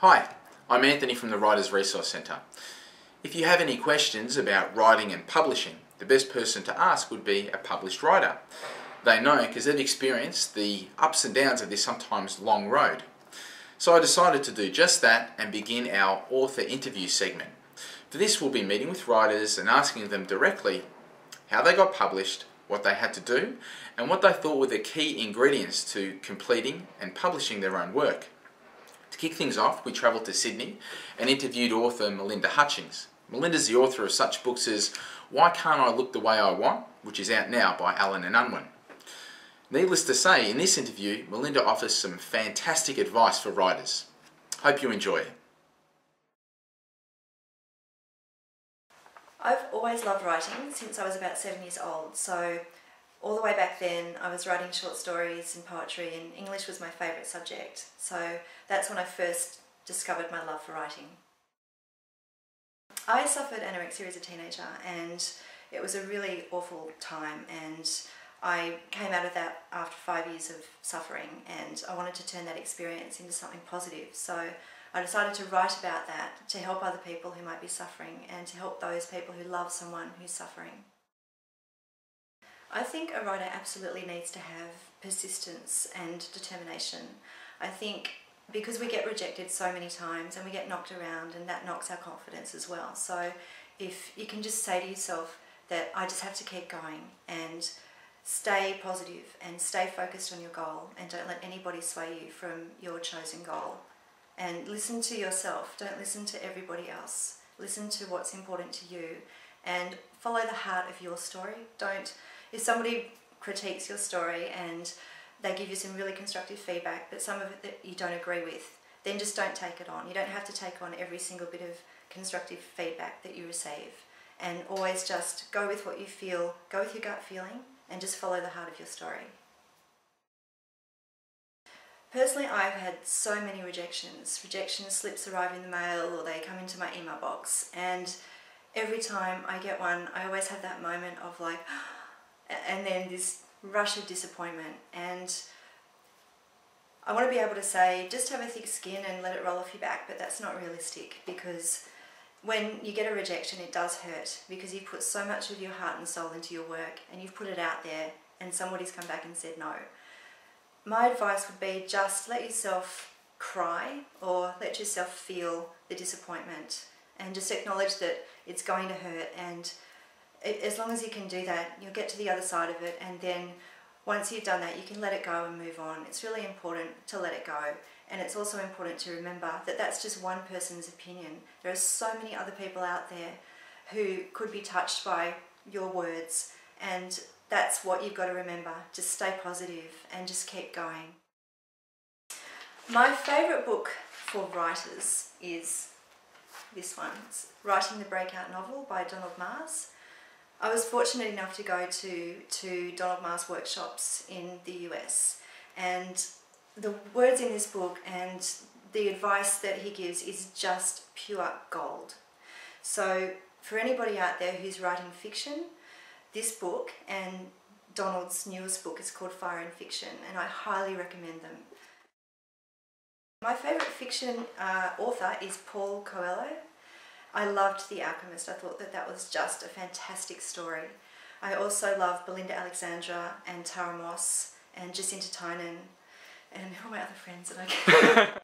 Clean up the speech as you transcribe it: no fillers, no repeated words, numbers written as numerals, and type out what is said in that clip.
Hi, I'm Anthony from the Writers Resource Centre. If you have any questions about writing and publishing, the best person to ask would be a published writer. They know because they've experienced the ups and downs of this sometimes long road. So I decided to do just that and begin our author interview segment. For this we'll be meeting with writers and asking them directly how they got published, what they had to do, and what they thought were the key ingredients to completing and publishing their own work. To kick things off, we travelled to Sydney and interviewed author Melinda Hutchings. Melinda's the author of such books as Why Can't I Look the Way I Want, which is out now by Allen and Unwin. Needless to say, in this interview, Melinda offers some fantastic advice for writers. Hope you enjoy it. I've always loved writing since I was about 7 years old, so all the way back then I was writing short stories and poetry, and English was my favourite subject, so that's when I first discovered my love for writing. I suffered anorexia as a teenager, and it was a really awful time, and I came out of that after 5 years of suffering, and I wanted to turn that experience into something positive, so I decided to write about that to help other people who might be suffering and to help those people who love someone who's suffering. I think a writer absolutely needs to have persistence and determination. I think because we get rejected so many times and we get knocked around, and that knocks our confidence as well. So if you can just say to yourself that I just have to keep going and stay positive and stay focused on your goal, and don't let anybody sway you from your chosen goal. And listen to yourself, don't listen to everybody else. Listen to what's important to you and follow the heart of your story. If somebody critiques your story and they give you some really constructive feedback, but some of it that you don't agree with, then just don't take it on. You don't have to take on every single bit of constructive feedback that you receive. And always just go with what you feel, go with your gut feeling, and just follow the heart of your story. Personally, I've had so many rejections. Rejection slips arrive in the mail, or they come into my email box, and every time I get one, I always have that moment of like, and then this rush of disappointment. And I want to be able to say, just have a thick skin and let it roll off your back, but that's not realistic, because when you get a rejection, it does hurt, because you've put so much of your heart and soul into your work, and you've put it out there, and somebody's come back and said no. My advice would be just let yourself cry, or let yourself feel the disappointment, and just acknowledge that it's going to hurt, and as long as you can do that, you'll get to the other side of it, and then once you've done that, you can let it go and move on. It's really important to let it go, and it's also important to remember that that's just one person's opinion. There are so many other people out there who could be touched by your words, and that's what you've got to remember. Just stay positive and just keep going. My favourite book for writers is this one. It's Writing the Breakout Novel by Donald Mars. I was fortunate enough to go to Donald Mars workshops in the US, and the words in this book and the advice that he gives is just pure gold. So for anybody out there who's writing fiction, this book and Donald's newest book is called Fire and Fiction, and I highly recommend them. My favourite fiction author is Paul Coelho. I loved The Alchemist. I thought that was just a fantastic story. I also love Belinda Alexandra and Tara Moss and Jacinta Tynan and all my other friends that I